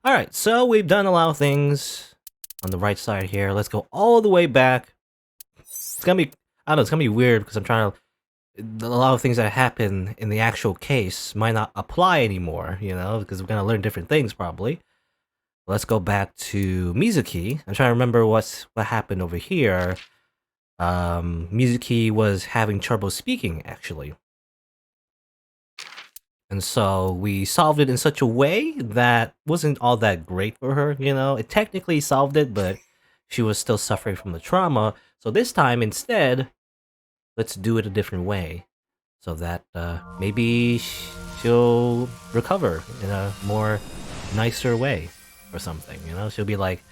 Alright, so we've done a lot of things on the right side here. Let's go all the way back. It's gonna be, I don't know, it's gonna be weird because I'm trying to, a lot of things that happen in the actual case might not apply anymore, you know, because we're gonna learn different things probably. Let's go back to Mizuki. I'm trying to remember what happened over here. Mizuki was having trouble speaking, actually. And so we solved it in such a way that wasn't all that great for her, you know? It technically solved it, but she was still suffering from the trauma. So this time, instead, let's do it a different way. So that maybe she'll recover in a more nicer way or something, you know? She'll be like,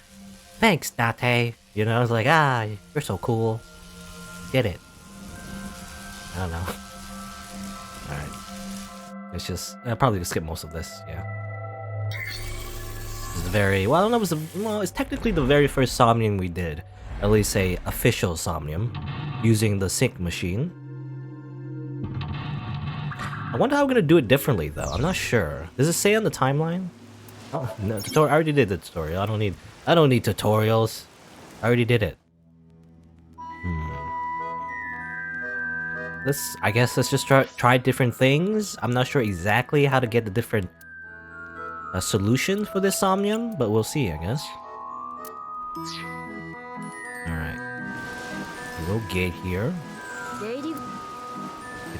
thanks, Date. You know, it's like, ah, you're so cool. Get it. I don't know. Alright. It's just, I'll probably skip most of this, yeah. It's very, well, I don't know, it's technically the very first Somnium we did. At least a official Somnium, using the sync machine. I wonder how we're gonna do it differently, though. I'm not sure. Does it say on the timeline? Oh, no, tutorial. I already did the tutorial. I don't need tutorials. I already did it. I guess let's just try different things. I'm not sure exactly how to get the different solutions for this Somnium, but we'll see, I guess. Alright. Little gate here. We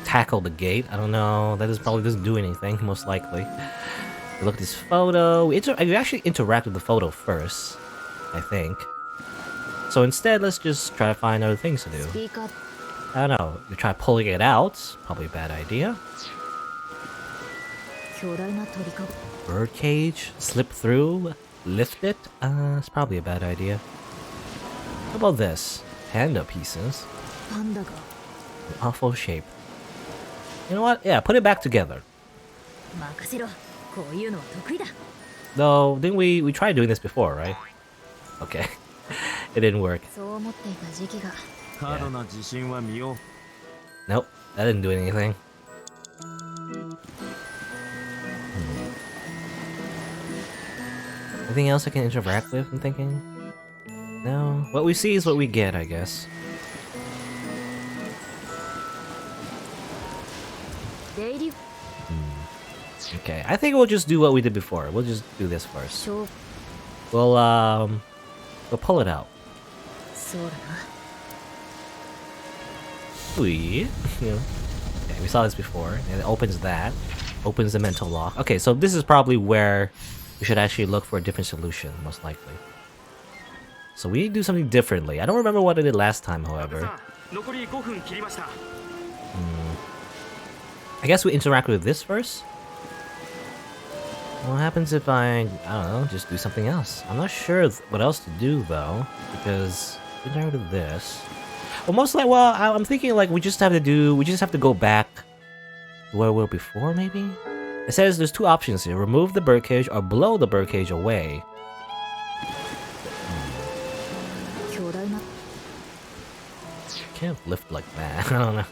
tackle the gate. I don't know. That probably doesn't do anything, most likely. We look at this photo. We actually interact with the photo first, I think. So instead, let's just try to find other things to do. I don't know, you try pulling it out, probably a bad idea. Birdcage, slip through, lift it, it's probably a bad idea. How about this? Panda pieces. An awful shape. You know what? Yeah, put it back together. Though, didn't we tried doing this before, right? Okay. It didn't work. Yeah. Nope, that didn't do anything. Anything else I can interact with, I'm thinking? No? What we see is what we get, I guess. Okay, I think we'll just do what we did before. We'll just do this first. We'll pull it out. Yeah. Okay, we saw this before, and it opens that. Opens the mental lock. Okay, so this is probably where we should actually look for a different solution, most likely. So we need to do something differently. I don't remember what I did last time, however. I guess we interact with this first? What happens if I don't know, just do something else? I'm not sure what else to do, though, because we interact with this. Well, most likely, well, I'm thinking like we just have to go back to where we were before, maybe? It says there's two options here, remove the birdcage or blow the birdcage away. Can't lift like that, I don't know.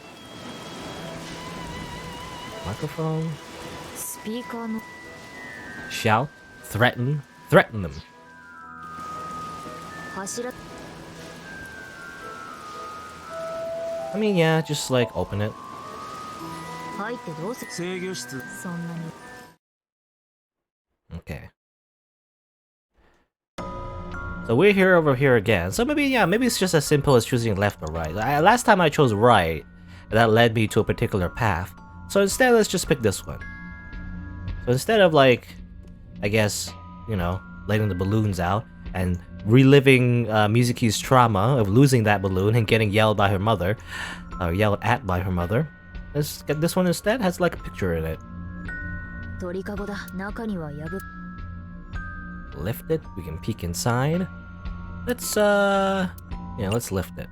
Microphone? Shout, threaten them. I mean, yeah, just like open it. Okay. So we're here over here again. So maybe, yeah, maybe it's just as simple as choosing left or right. Last time I chose right, and that led me to a particular path. So instead, let's just pick this one. So instead of like, I guess, you know, letting the balloons out and reliving Mizuki's trauma of losing that balloon and getting yelled by her mother, or yelled at by her mother. Let's get this one instead. Has like a picture in it. Lift it. We can peek inside. Let's let's lift it.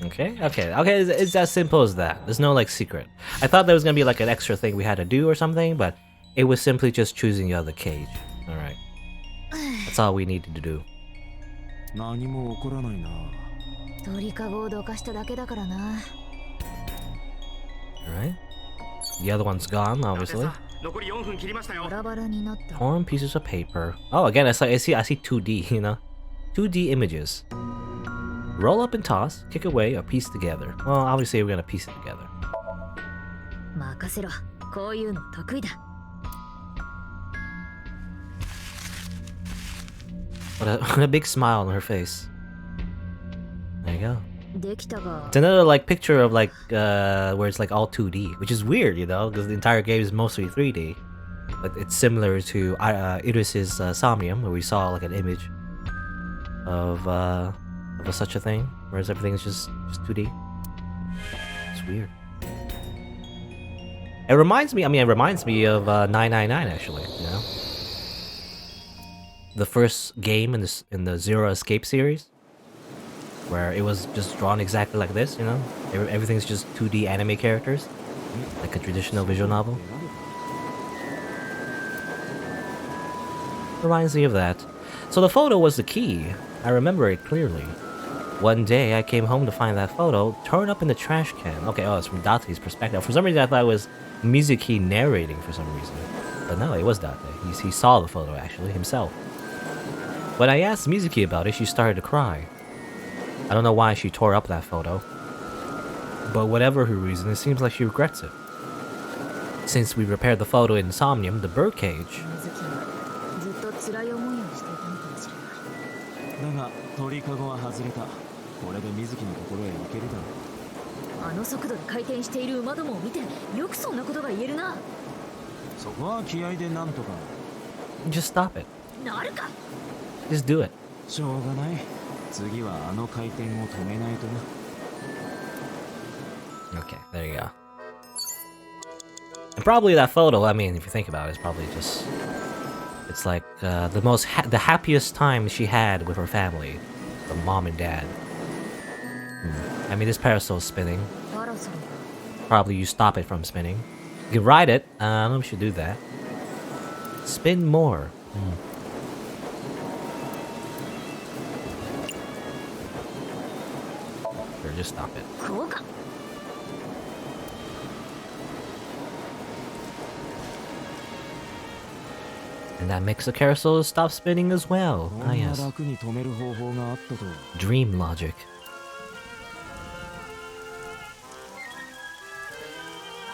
Okay, it's as simple as that. There's no, like, secret. I thought there was gonna be, like, an extra thing we had to do or something, but it was simply just choosing the other cage. Alright. That's all we needed to do. Alright. The other one's gone, obviously. Torn pieces of paper. Oh, again, I see 2D, you know? 2D images. Roll up and toss, kick away, or piece together. Well, obviously we're gonna piece it together. What a big smile on her face. There you go. It's another like picture of like where it's like all 2D, which is weird, you know, because the entire game is mostly 3D. But it's similar to Iris's Somnium, where we saw like an image of such a thing, whereas everything's just 2D. It's weird. It reminds me of 999 actually, you know? The first game in the Zero Escape series, where it was just drawn exactly like this, you know? Everything's just 2D anime characters, like a traditional visual novel. Reminds me of that. So the photo was the key. I remember it clearly. One day I came home to find that photo turned up in the trash can. Okay, oh, it's from Date's perspective. For some reason I thought it was Mizuki narrating for some reason. But no, it was Date. He saw the photo actually, himself. When I asked Mizuki about it, she started to cry. I don't know why she tore up that photo. But whatever her reason, it seems like she regrets it. Since we repaired the photo in Somnium, the birdcage... Just stop it. Just do it. Okay, there you go. And probably that photo, I mean, if you think about it, it's probably just... It's like the happiest time she had with her family. Her mom and dad. I mean, this parasol's spinning. Probably you stop it from spinning. You can ride it. I don't know if we should do that. Spin more. Sure, just stop it. And that makes the carousel stop spinning as well. Ah, yes. Dream logic.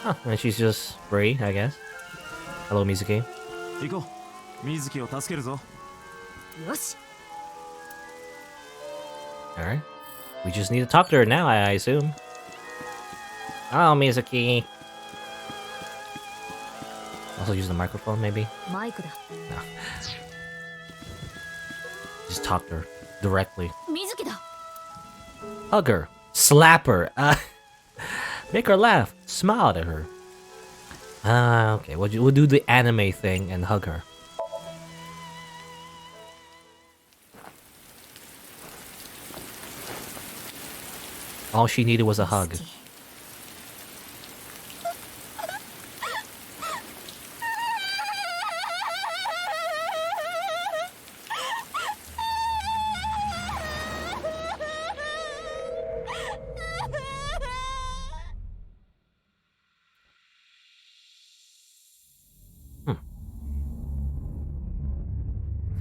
Huh, and she's just free, I guess. Hello, Mizuki. Alright. We just need to talk to her now, I assume. Oh, Mizuki. Also use the microphone, maybe? No. Just talk to her directly. Hug her. Slap her. Make her laugh. Smile at her. Okay, we'll do the anime thing and hug her. All she needed was a hug.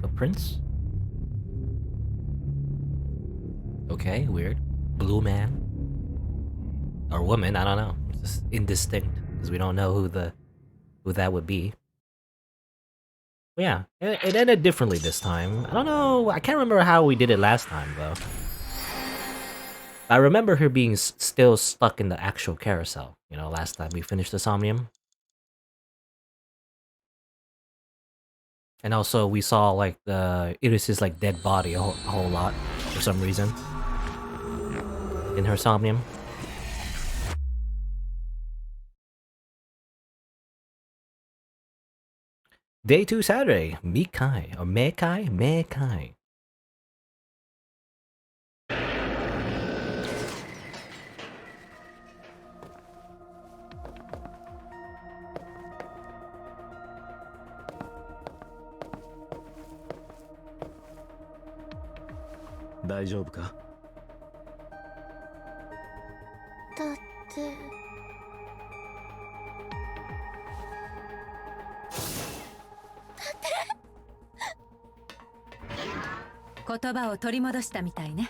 Footprints? Okay, weird. Blue man. Or woman, I don't know. It's just indistinct because we don't know who that would be. But yeah, it ended differently this time. I don't know. I can't remember how we did it last time though. I remember her being still stuck in the actual carousel. You know, last time we finished the Somnium. And also we saw like the Iris's like dead body a whole lot for some reason in her Somnium. Day 2 Saturday, Mikai, or Mekai? Mekai. だって言葉を取り戻したみたいね。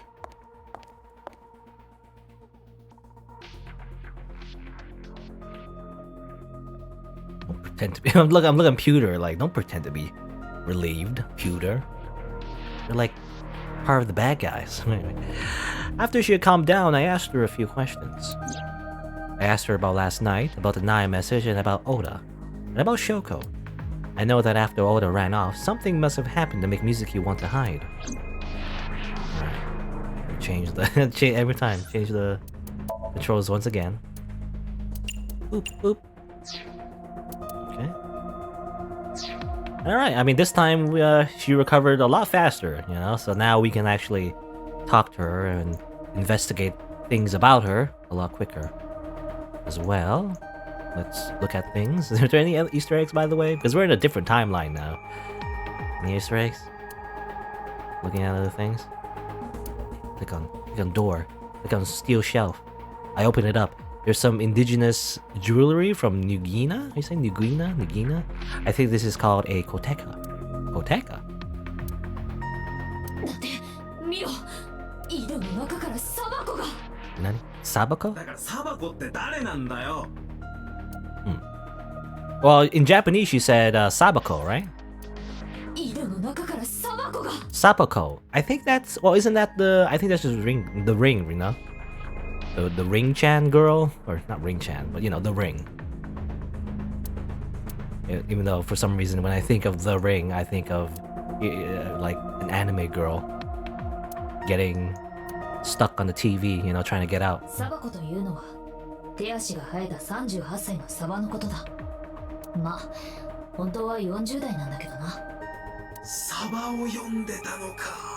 Don't pretend to be. I'm looking Pewter. Like, don't pretend to be relieved, Pewter. You're like part of the bad guys. Anyway, after she had calmed down, I asked her a few questions. I asked her about last night, about the Naya message, and about Oda, and about Shoko. I know that after Oda ran off, something must have happened to make Mizuki want to hide. Alright. Change the... every time. Change the controls once again. Boop, boop. Okay. Alright, I mean, this time she recovered a lot faster, you know? So now we can actually talk to her and investigate things about her a lot quicker. As well, let's look at things. Is there any Easter eggs, by the way? Because we're in a different timeline now. Any Easter eggs? Looking at other things? Click on door. Click on steel shelf. I open it up. There's some indigenous jewelry from New Guinea. Are you saying New Guinea? New Guinea? I think this is called a koteka. Koteka? だって見ろ、井戸の中からサバコが。何? Sabako? だからサバコって誰なんだよ。Well, in Japanese she said sabako, right? 井戸の中からサバコが。 Sapako. I think that's... Well, isn't that the... I think that's just the ring, you know? The Ring-chan girl? Or not Ring-chan, but you know, the ring. Even though for some reason when I think of the ring, I think of like an anime girl getting stuck on the TV, you know, trying to get out. サバコというのは手足が生えた38歳のサバのことだ。まあ本当は40代なんだけどな。サバを呼んでたのか。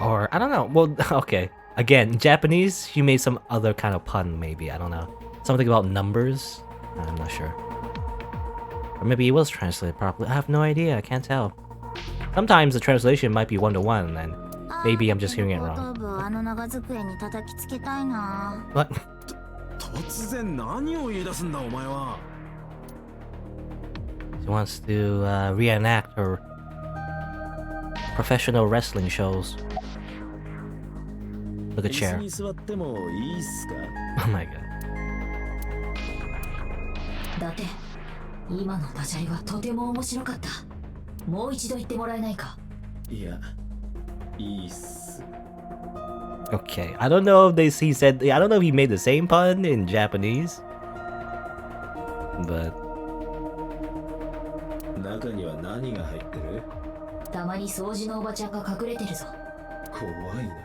Or, I don't know. Well, okay. Again, in Japanese, she made some other kind of pun, maybe. I don't know. Something about numbers? I'm not sure. Or maybe it was translated properly. I have no idea. I can't tell. Sometimes the translation might be one-to-one, and maybe I'm just hearing it wrong. あの長机に叩きつけたいな。 What? 突然何を言い出すんだお前は。 She wants to reenact her professional wrestling shows. Look at chair. 椅子に座ってもいいっすか。 Oh my god. だって今のダジャレはとても面白かった。もう一度言ってもらえないか。いや、いいっす。 Okay, I don't know if he said... I don't know if he made the same pun in Japanese. But... 中には何が入ってる？たまに掃除のおばちゃんが隠れてるぞ。怖いな。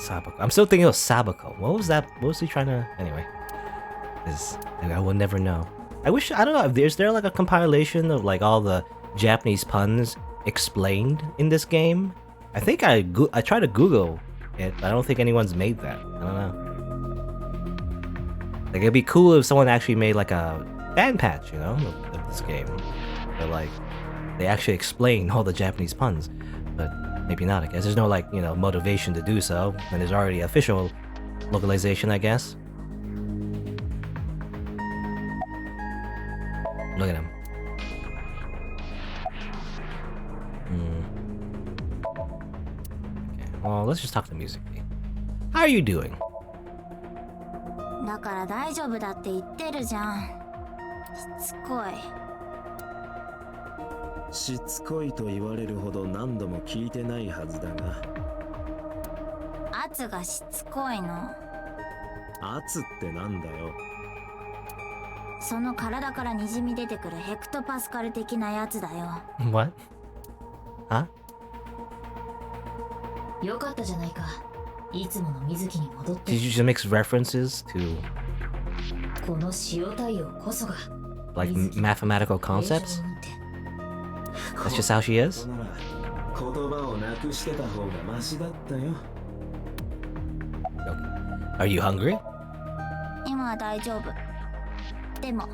Sabako. I'm still thinking of Sabako. What was that? What was he trying to... Anyway. I will never know. I wish... I don't know. Is there like a compilation of like all the Japanese puns explained in this game? I think I tried to Google it, but I don't think anyone's made that. I don't know. Like, it'd be cool if someone actually made like a fan patch, you know, of this game. But like, they actually explain all the Japanese puns. But maybe not, I guess. There's no like, you know, motivation to do so. And there's already official localization, I guess. Look at him. Well, let's just talk to Mizuki. How are you doing? だから大丈夫だって言ってるじゃん。しつこい。しつこいと言われるほど何度も聞いてないはずだが。圧がしつこいの。圧ってなんだよ。その体からにじみ出てくるヘクトパスカル的なやつだよ。What? Huh? よかったじゃないか。いつもの水木に戻って。 Did you just mix references to この塩太陽こそが like mathematical concepts? That's just how she is? 言葉をなくしてた方がマシだったよ。 Are you hungry? 今は大丈夫。でも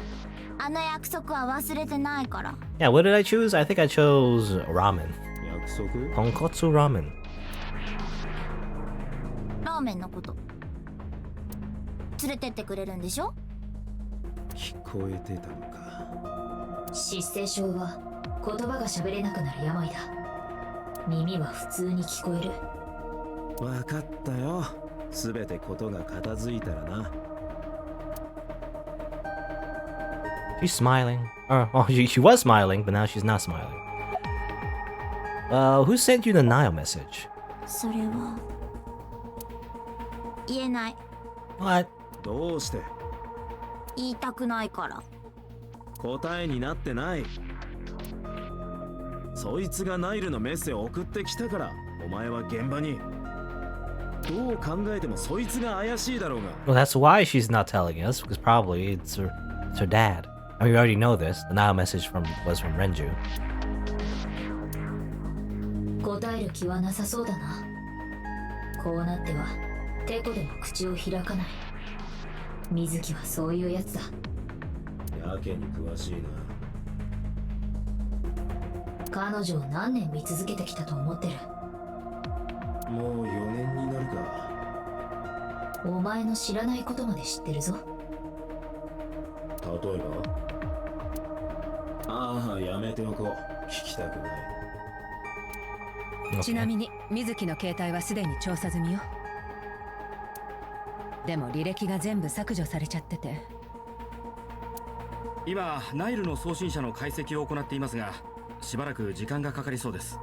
あの約束は忘れてないから。 Yeah, what did I choose? I think I chose ramen. 約束？ Tonkotsu ramen. ラーメンのこと。連れてってくれるんでしょ。聞こえてたのか。失声症は言葉が喋れなくなる病だ。耳は普通に聞こえる。わかったよ。すべてことが片付いたらな。She's smiling. Oh, she was smiling, but now she's not smiling. Who sent you the Nile message? それは言えない。 What? どうして？言いたくないから。答えになってない。そいつがナイルのメッセを送ってきたから、お前は現場に。どう考えてもそいつが怪しいだろうが。Well, that's why she's not telling us, because probably it's her dad. I mean, we already know this. The Nile message was from Renju. 答える気はなさそうだな。こうなってはテコでも口を開かない。水木はそういうやつだ。やけに詳しいな。彼女を何年見続けてきたと思ってる。もう4年になるか。お前の知らないことまで知ってるぞ。例えば？ああ、やめておこう。聞きたくない。ちなみに水木の携帯はすでに調査済みよ。でも履歴が全部削除されちゃってて。今ナイルの送信者の解析を行っていますが、しばらく時間がかかりそうです。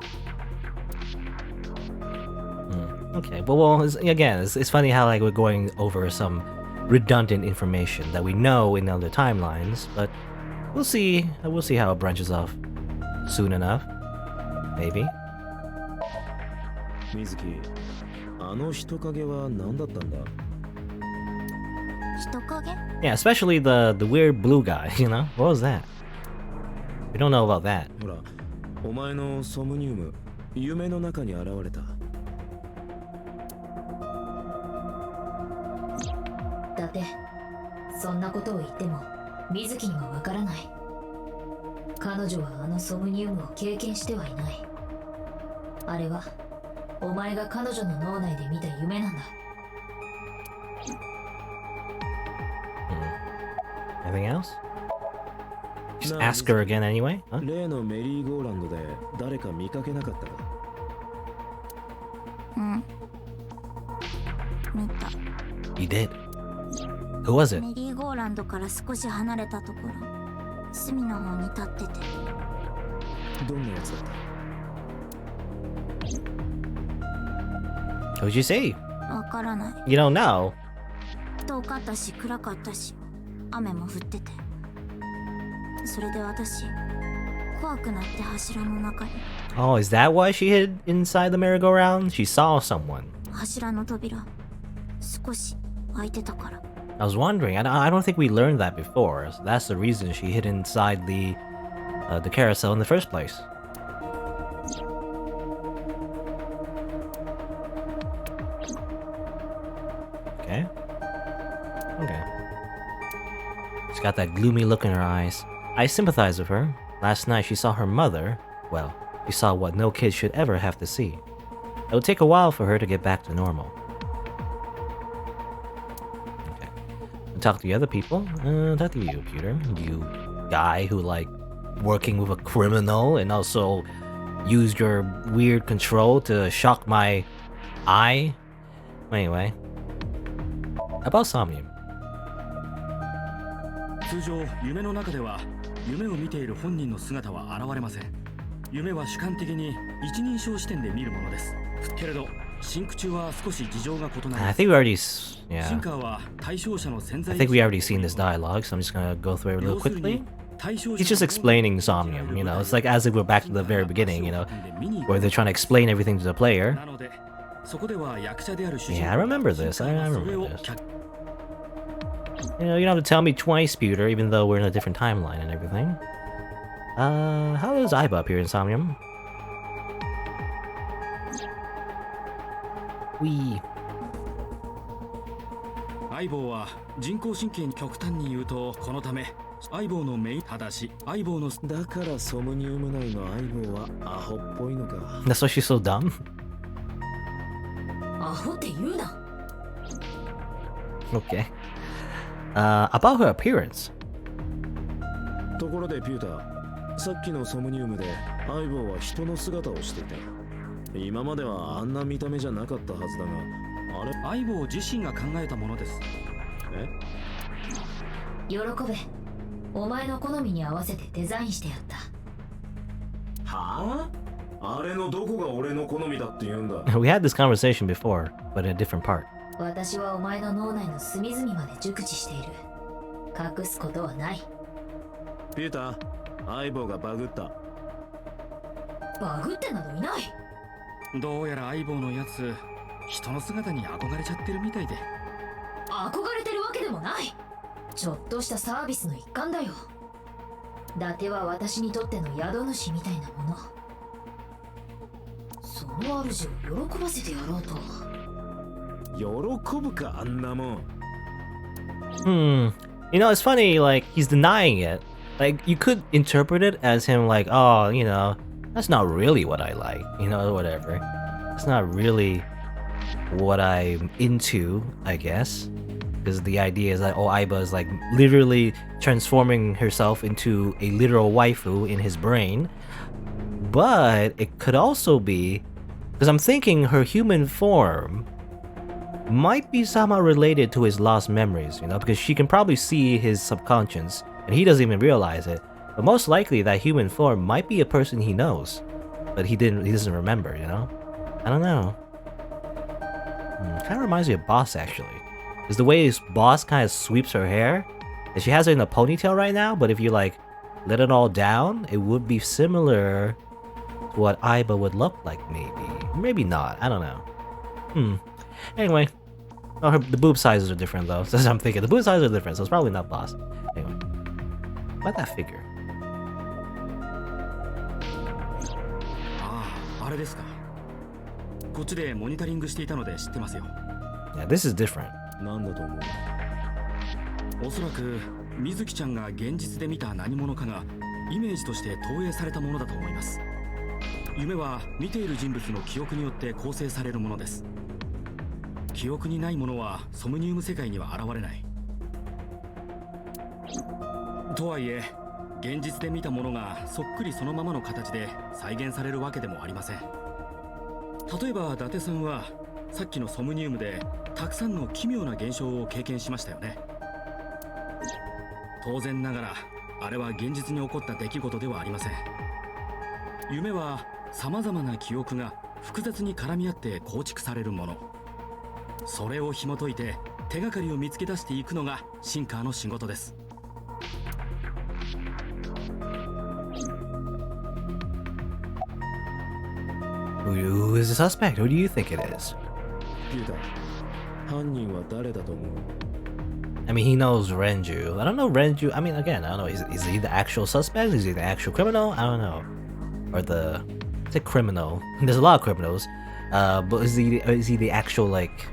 Okay, well, again, it's funny how like we're going over some redundant information that we know in other timelines, but we'll see how it branches off soon enough, maybe. 水木、あの人影は何だったんだ？人影？ Yeah, especially the weird blue guy, you know? What was that? We don't know about that. ほら、お前のソムニウム、夢の中に現れた。だってそんなことを言っても水木にはわからない。彼女はあのソムニウムを経験してはいない。あれはお前が彼女の脳内で見た夢なんだ。Anything else? Just ask her again anyway? Huh? 例のメリーゴーランドで誰か見かけなかったか？うん。見た。 You did? Who was it? メリーゴーランドから少し離れたところ、隅の方に立ってて。どんなやつだった？ What'd you say? わからない。 You don't know? 遠かったし暗かったし、雨も降ってて。それで私、怖くなって柱の中に。 Oh, is that why she hid inside the merry-go-round? She saw someone. 柱の扉、少し開いてたから。 I was wondering. I don't think we learned that before. So that's the reason she hid inside the carousel in the first place. Okay. Okay. She's got that gloomy look in her eyes. I sympathize with her. Last night she saw her mother. Well, she saw what no kid should ever have to see. It will take a while for her to get back to normal. Okay. Talk to the other people. Talk to you, Peter. You guy who like working with a criminal and also used your weird control to shock my eye. Anyway. About Somnium. 通常夢の中では夢を見ている本人の姿は現れません。夢は主観的に一人称視点で見るものです。けれどシンク中は少し事情が異なり I ます。 think we already, シ yeah. ンカーは対象者の潜 I 在 think we already seen this dialogue, so I'm just gonna go through it real 要するに quickly. 対象者 He's just explaining Somnium, you know. It's like as if we're back to the very beginning, you know, where they're trying to explain everything to the player. なのでそこでは役者である主人 Yeah, I remember this. I そ remember れを this. 客 You know, you don't have to tell me twice, Peter, even though we're in a different timeline and everything. How does Aiba appear in Somnium? Wee. 相棒は人工神経に極端に言うとこのため相棒のメインただし相棒のだからソムニウム内の相棒はアホっぽいのか。 That's why she's so dumb? アホって言うな。 Okay. about her appearance. ところでピューター、さっきのソムニウムで相棒は人の姿をしていた。今まではあんな見た目じゃなかったはずだが、あれ相棒自身が考えたものです。え喜べ。お前の好みに合わせてデザインしてやった。はあ、あれのどこが俺の好みだって言うんだ。 We had this conversation before, but in a different part. 私はお前の脳内の隅々まで熟知している。隠すことはない。ピューター、相棒がバグった。バグってなどいない。どうやら相棒のやつ、人の姿に憧れちゃってるみたいで。憧れてるわけでもない。ちょっとしたサービスの一環だよ。伊達は私にとっての宿主みたいなもの。その主を喜ばせてやろうと。喜ぶか、あんなもん。You know, it's funny, like, he's denying it. Like, you could interpret it as him like, oh, you know, that's not really what I like, you know, whatever. It's not really what I'm into, I guess. Because the idea is that, oh, Aiba is like literally transforming herself into a literal waifu in his brain. But it could also be, because I'm thinking her human form might be somehow related to his lost memories, you know, because she can probably see his subconscious and he doesn't even realize it. But most likely that human form might be a person he knows, but he doesn't remember, you know? I don't know. Kind of reminds me of Boss, actually. Is the way his boss kind of sweeps her hair, and she has it in a ponytail right now, but if you like let it all down, it would be similar to what Aiba would look like, maybe not, I don't know. Anyway, oh, the boob sizes are different though. So I'm thinking the boob sizes are different, so it's probably not Boss. Anyway, about that figure. ああ、あれですか。こっちでモニタリングしていたので知ってますよ。Yeah, this is different. なんだと思う。おそらく水木ちゃんが現実で見た何者かがイメージとして投影されたものだと思います。夢は見ている人物の記憶によって構成されるものです。記憶にないものはソムニウム世界には現れない。とはいえ、現実で見たものがそっくりそのままの形で再現されるわけでもありません。例えば伊達さんはさっきのソムニウムでたくさんの奇妙な現象を経験しましたよね。当然ながらあれは現実に起こった出来事ではありません。夢は様々な記憶が複雑に絡み合って構築されるもの。それを紐解いて手がかりを見つけ出していくのがシンカーの仕事です。Who is the suspect? Who do you think it is? ピューター、犯人は誰だと思う？ I mean, he knows Renju. I don't know Renju. I mean, again, I don't know. Is he the actual suspect? Is he the actual criminal? I don't know. Or it's a criminal. There's a lot of criminals. But is he the actual like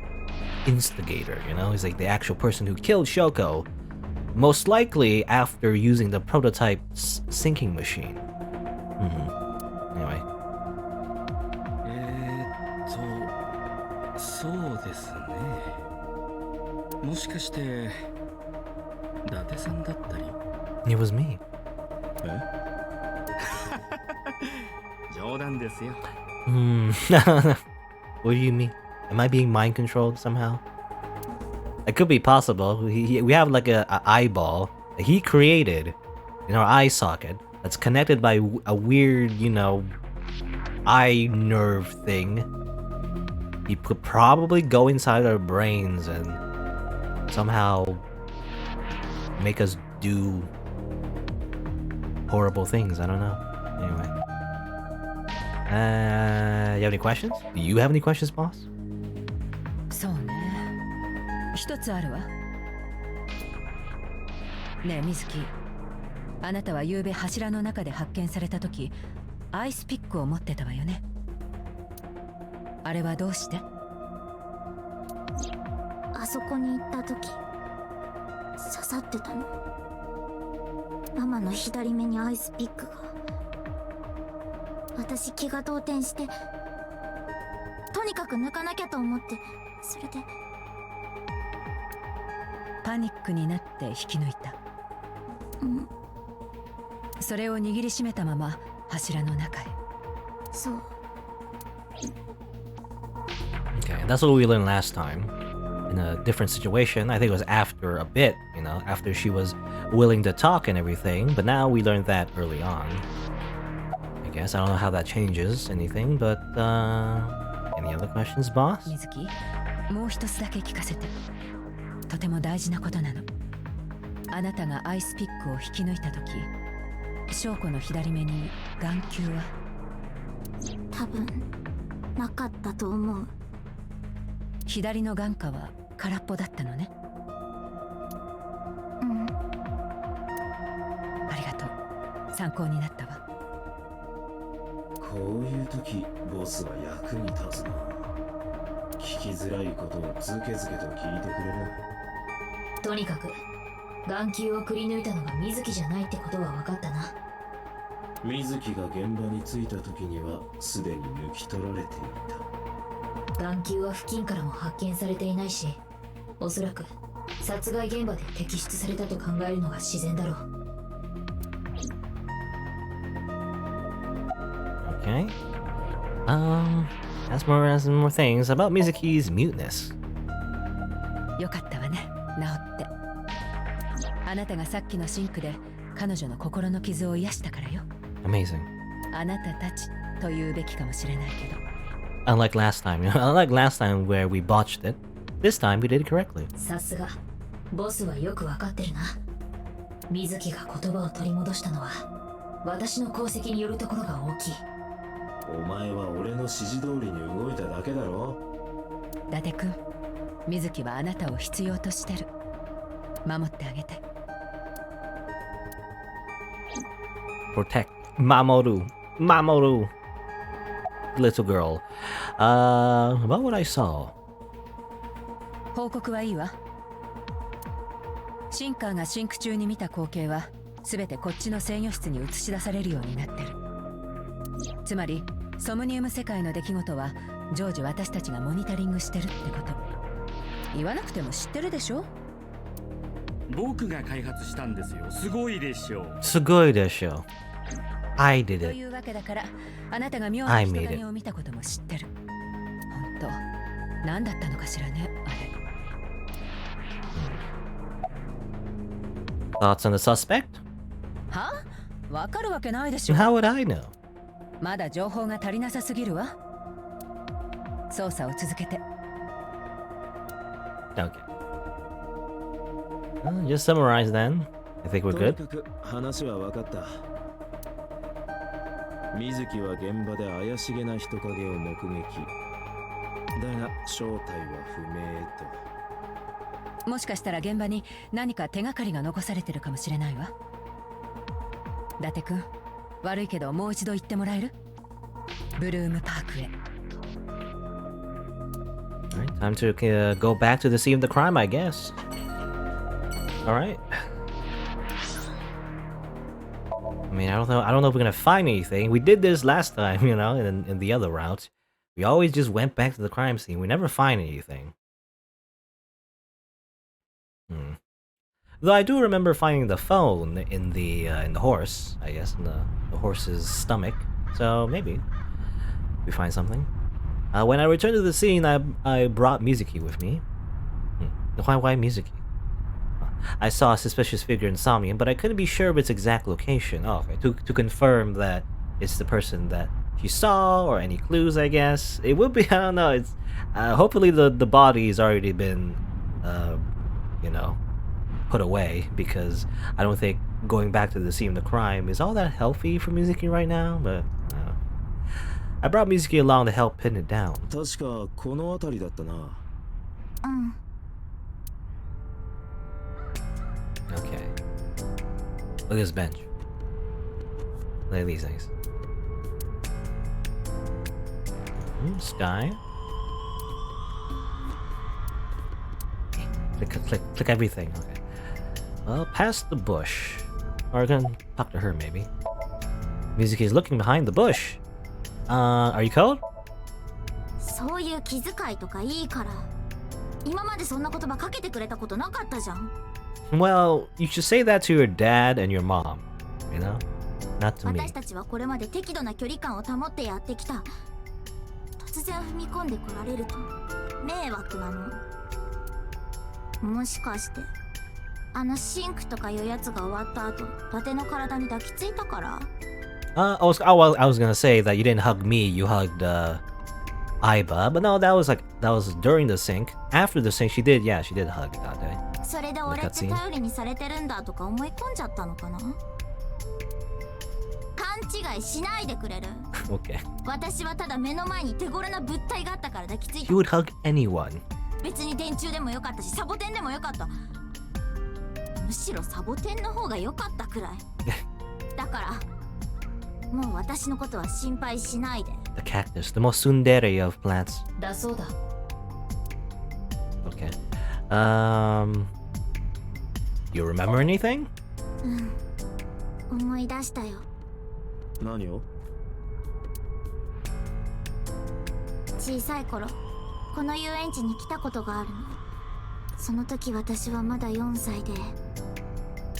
instigator? You know, he's like the actual person who killed Shoko. Most likely after using the prototype sinking machine. Anyway. そうですね。もしかして伊達さんだったり。 It was me. 冗談ですよ。What do you mean? Am I being mind controlled somehow? It could be possible. We have like a eyeball that he created in our eye socket that's connected by a weird, you know, eye nerve thing. He could probably go inside our brains and somehow make us do horrible things. I don't know. Anyway. You have any questions? Do you have any questions, boss? そうね。一つあるわ。ねえ水木、あなたは昨夜柱の中で発見された時、アイスピックを持ってたわよね。あれはどうして？あそこに行った時刺さってたの。ママの左目にアイスピックが。私気が動転してとにかく抜かなきゃと思って、それで。パパニックになって引き抜いた。それを握りしめたまま柱の中へ。そう。 Okay, that's what we learned last time. In a different situation, I think it was after a bit, you know, after she was willing to talk and everything, but now we learned that early on. I guess, I don't know how that changes anything, but, any other questions, boss? 水木、もう一つだけ聞かせて。とても大事なことなの。あなたがアイスピックを引き抜いた時、翔子の左目に眼球は？多分なかったと思う。左の眼下は空っぽだったのね。うん。ありがとう。参考になったわ。こういう時ボスは役に立つな。聞きづらいことをズケズケと聞いてくれる。とにかく眼球をくり抜いたのが水木じゃないってことは分かったな。水木が現場に着いた時にはすでに抜き取られていた。眼球は付近からも発見されていないし、おそらく殺害現場で摘出されたと考えるのが自然だろう。Okay. As more things about Mizuki's muteness. よかったわね、治って。あなたがさっきのシンクで彼女の心の傷を癒したからよ。Amazing. あなたたちと言うべきかもしれないけど。Unlike last time, unlike last time where we botched it, this time we did it correctly. さすがボスはよく分かってるな。水木が言葉を取り戻したのは私の功績によるところが大きい。お前は俺の指示通りに動いただけだろ。伊達君、水木はあなたを必要としてる。守ってあげて。Protect Mamoru. Little girl. About what I saw. 報告はいいわ。シンカーがシンク中に見た光景は全てこっちの制御室に映し出されるようになってる。つまりソムニウム世界の出来事は常時私たちがモニタリングしてるってこと。言わなくても知ってるでしょ。僕が開発したんですよ。すごいでしょう。Sugoi desho. I did と it. いうわけだから、あなたが妙な人影を見たことも知ってる。本当、何だったのかしらね、あれ。Thoughts on the suspect? は？わかるわけないでしょ。 How would I know? まだ情報が足りなさすぎるわ。捜査を続けて。Okay. Just summarize then. I think we're とに good. かく話は分かった。水木は現場で怪しげな人影を目撃。だが正体は不明と。もしかしたら現場に何か手がかりが残されてるかもしれないわ。伊達君、悪いけどもう一度言ってもらえる？ブルームパークへ。Alright, time to go back to the scene of the crime, I guess. Alright. I mean, I don't know if we're gonna find anything. We did this last time, you know, in the other route. We always just went back to the crime scene. We never find anything. Though I do remember finding the phone in the horse, I guess, in the horse's stomach. So maybe we find something. When I returned to the scene, I brought Mizuki with me. Why Mizuki? I saw a suspicious figure in Somnium, but I couldn't be sure of its exact location. Oh, okay. To confirm that it's the person that she saw, or any clues, I guess. It would be, I don't know. It's hopefully the body's already been, you know, put away, because I don't think going back to the scene of the crime is all that healthy for Mizuki right now. But I brought Mizuki along to help pin it down. 確かこの辺りだったな。うん。Okay. Look at this bench. Look at these things. Sky. Click everything. Okay. Well, past the bush. Or I can talk to her, maybe. Mizuki is looking behind the bush. Are you cold? そういう気遣いとかいいから。今までそんな言葉かけてくれたことなかったじゃん。 Well, you should say that to your dad and your mom, you know? Not to me. 私たちはこれまで適度な距離感を保ってやってきた。突然踏み込んでこられると迷惑なの。もしかしてあのシンクとかいうやつが終わった後、伊達の体に抱きついたから？ I was gonna say that you didn't hug me, you hugged Aiba, but no, that was during the sync. After the sync, she did hug Date. それで俺って頼りにされてるんだとか思い込んじゃったのかな。勘違いしないでくれる？ Okay. 私はただ目の前に手頃な物体があったから抱きついた。 You would hug anyone. 別に電柱でもよかったしサボテンでもよかった。むしろサボテンの方が良かったくらい。だからもう私のことは心配しないで。 The cactus, the most tsundere of plants. だそうだ。 Okay. You remember anything? 思い出したよ。何を？小さい頃この遊園地に来たことがあるの。その時私はまだ4歳で、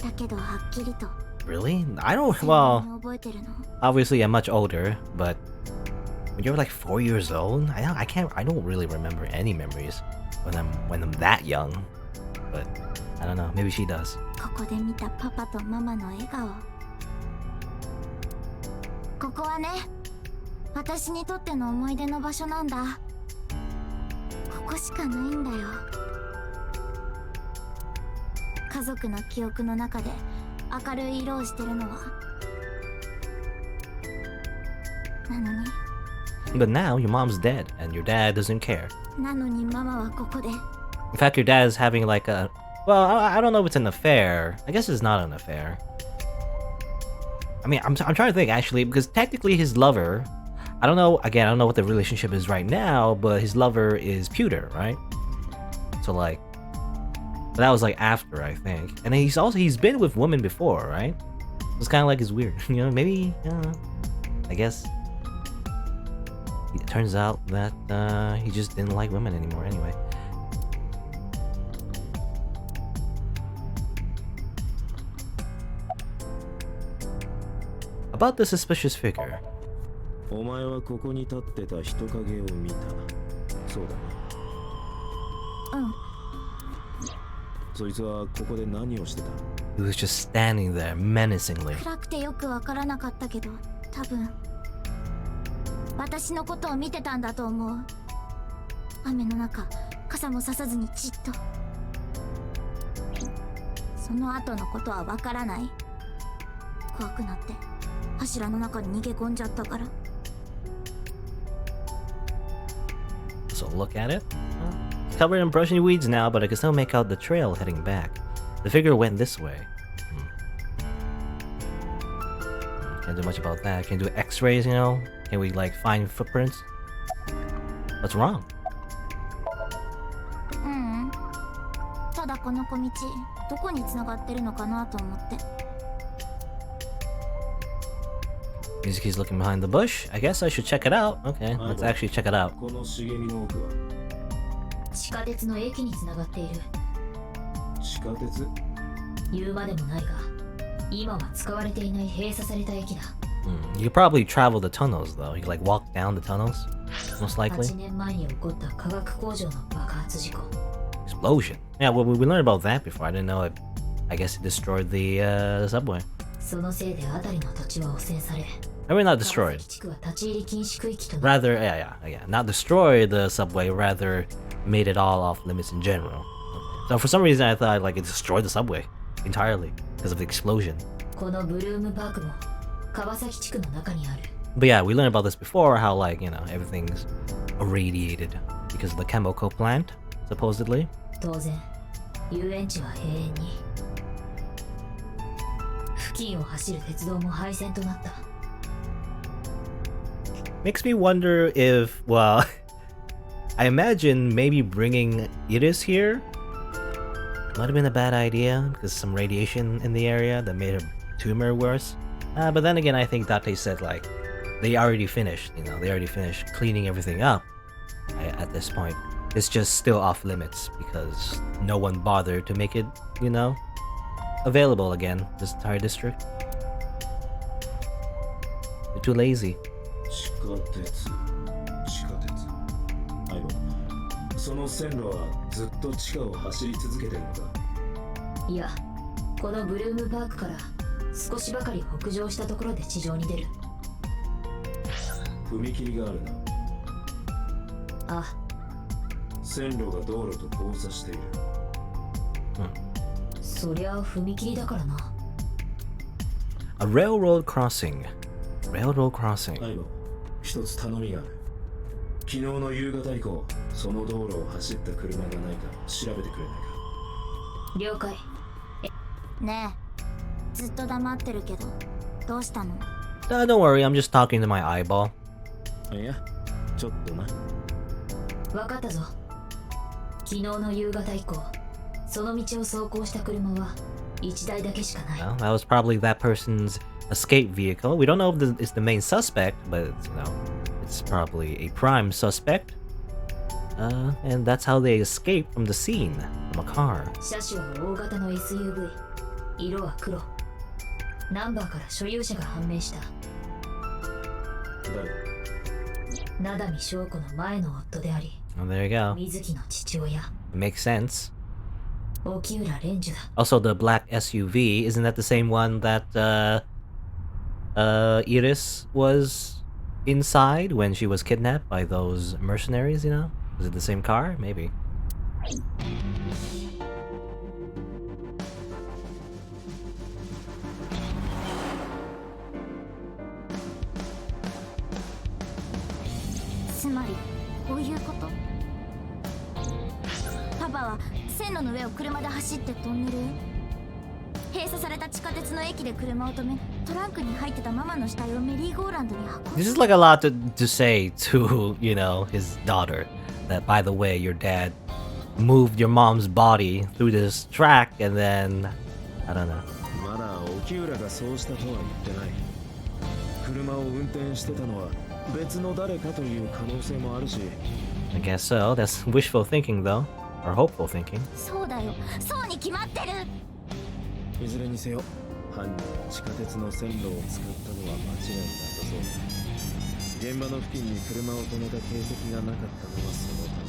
だけどはっきりと Really? I don't. 鮮 Well, 明に覚えてるの。 obviously I'm much older, but when you're like 4 years old, I don't really remember any memories when I'm that young. But I don't know. Maybe she does. ここで見たパパとママの笑顔。ここはね、私にとっての思い出の場所なんだ。ここしかないんだよ。家族の記憶の中で明るい色をしてるのは。なのに。 But now your mom's dead, and your dad doesn't care. なのにママはここで。 In fact, your dad is having like a. Well, I don't know if it's an affair. I guess it's not an affair. I mean, I'm trying to think actually, because technically his lover. I don't know. Again, I don't know what the relationship is right now, but his lover is Pewter, right? So like, but that was like after, I think. And he's been with women before, right? It's kind of like it's weird, you know. Maybe I guess it turns out that he just didn't like women anymore. Anyway. About the suspicious figure. お前はここに立ってた人影を見た。そうだな。うん。そいつはここで何をしてた？ He was just standing there menacingly. 暗くてよくわからなかったけど、多分私のことを見てたんだと思う。雨の中、傘もささずにじっと。その後のことはわからない。怖くなって柱の中に逃げ込んじゃったから。 So look at it. It's covered in brushy weeds now, but I can still make out the trail heading back. The figure went this way. Can't do much about that. Can't do x-rays, you know? Can we like find footprints? What's wrong? うん。ただこの小道、どこに繋がってるのかなと思って。 Mizuki's looking behind the bush. I guess I should check it out. Okay, let's actually check it out. この茂みの奥は地下鉄の駅に繋がっている。地下鉄？言うまでもないが、今は使われていない閉鎖された駅だ。You could probably travel the tunnels though. You could like walk down the tunnels, most likely. 8年前に起こった化学工場の爆発事故。 Explosion. Yeah, well, we learned about that before. I didn't know it. I guess it destroyed the subway. そのせいで辺りの土地は汚染され。 I mean, not destroyed. 川崎地区は立ち入り禁止区域となる。 Rather, yeah. Not destroy the subway, rather made it all off limits in general. So for some reason, I thought like it destroyed the subway entirely because of the explosion. このブルームパークも川崎地区の中にある。 But yeah, we learned about this before, how like, you know, everything's irradiated because of the chemical plant, supposedly. 当然、遊園地は永遠に。付近を走る鉄道も廃線となった。 Makes me wonder if, well, I imagine maybe bringing Iris here might have been a bad idea because some radiation in the area that made her tumor worse. But then again, I think Date said like they already finished, you know, they already finished cleaning everything up at this point. It's just still off limits because no one bothered to make it, available again, this entire district. They're too lazy. 地下鉄相棒、その線路はずっと地下を走り続けてるのか。いや、このブルームパークから少しばかり北上したところで地上に出る。踏切があるな。あ、線路が道路と交差している。そりゃ踏切だからな。A railroad crossing. Railroad crossing. 相棒、一つ頼みがある。昨日の夕方以降、その道路を走った車がないか調べてくれないか。了解。ねえ、ずっと黙ってるけどどうしたの？ Don't worry, I'm just talking to my eyeball. いや、ちょっとな。わかったぞ。昨日の夕方以降、その道を走行した車は1台だけしかない。 Well, that was probably that person's escape vehicle. We don't know if it's the main suspect, but it's probably a prime suspect. And that's how they escaped from the scene, from a car. 車種は大型の SUV。色は黒。ナンバーから所有者が判明した。誰？名波翔子の前の夫であり、 Oh, there you go. 水木の父親、 It makes sense. 沖浦蓮樹だ。 Also, the black SUV, isn't that the same one that Iris was inside when she was kidnapped by those mercenaries, Was it the same car? Maybe.つまりこういうこと？パパは線路の上を車で走ってトンネルへ。閉鎖された地下鉄の駅で車を止め、トランクに入ってたママの死体をメリーゴーランドに運ぶ。 This is like a lot to say to, his daughter. That, by the way, your dad moved your mom's body through this track and then... I don't know. まだ沖浦がそうしたとは言ってない。車を運転してたのは別の誰かという可能性もあるし。 I guess so. That's wishful thinking, though. Or hopeful thinking. そうだよ、そうに決まってる。いずれにせよ、犯人は地下鉄の線路を使ったのは間違いなさそうだ。現場の付近に車を止めた形跡がなかったのはそのため。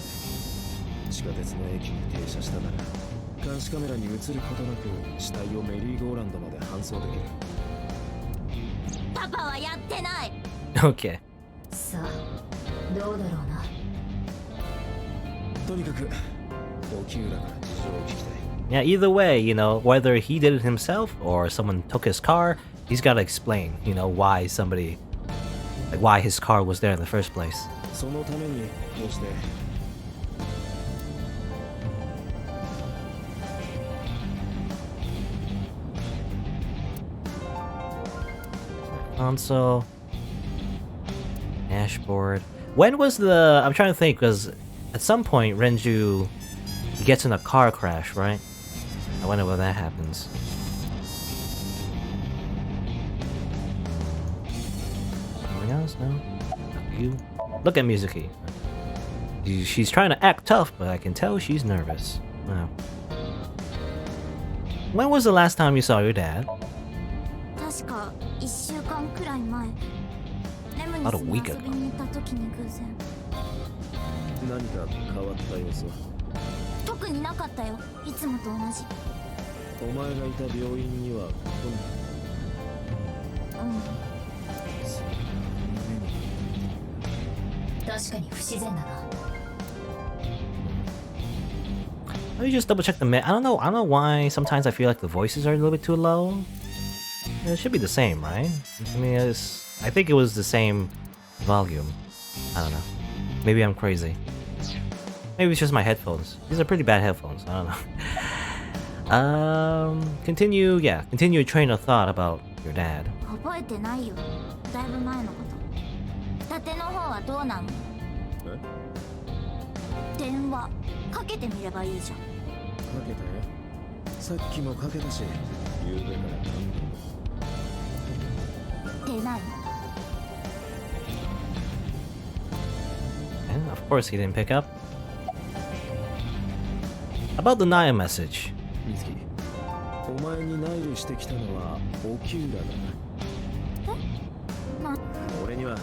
地下鉄の駅に停車したなら、監視カメラに映ることなく死体をメリーゴーランドまで搬送できる。パパはやってない。Okay. さあ、どうだろうな。とにかく沖浦から事情を聞きたい。 Yeah, either way, whether he did it himself or someone took his car, he's got to explain, why why his car was there in the first place. そのためにこうして。 Console, dashboard. When was the... I'm trying to think, because at some point Renju gets in a car crash, right? I wonder when that happens. Anything else? No? You? Look at Mizuki. She's trying to act tough, but I can tell she's nervous. Wow. When was the last time you saw your dad? 確か1週間くらい前、レムに About a 遊び week ago. に行った時に偶然。何か変わった様子は？特になかったよ、いつもと同じ。お前がいた病院には来ない。うん。確かに不自然だな。 Let me just double check the I don't know why sometimes I feel like the voices are a little bit too low. It should be the same, right? I mean, I think it was the same volume. I don't know. Maybe I'm crazy. Maybe it's just my headphones. These are pretty bad headphones. I don't know. Continue your train of thought about your dad. 覚えてないよ、だいぶ前のこと。伊達の方はどうなの？電話かけてみればいいじゃん。かけたよ。さっきもかけたし、夕べから何度も。出ない。 And of course he didn't pick up. About the Naya message. 水木、お前に内裏してきたのは沖浦だな。俺には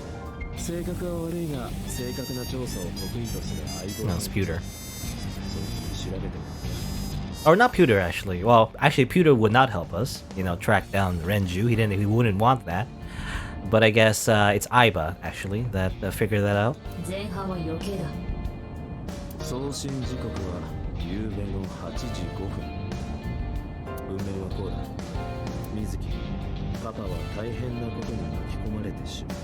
性格は悪いが正確な調査を得意とする相棒 No, だ。 it's Pewter. そう調べても Or not Pewter, actually. Well, actually, Pewter would not help us, track down Renju. He wouldn't want that. But I guess it's Aiba, actually, that figured that out. 前半は余計だ。送信時刻は夕べの8時5分。運命はこうだ。水木、パパは大変なことに巻き込まれてしまっ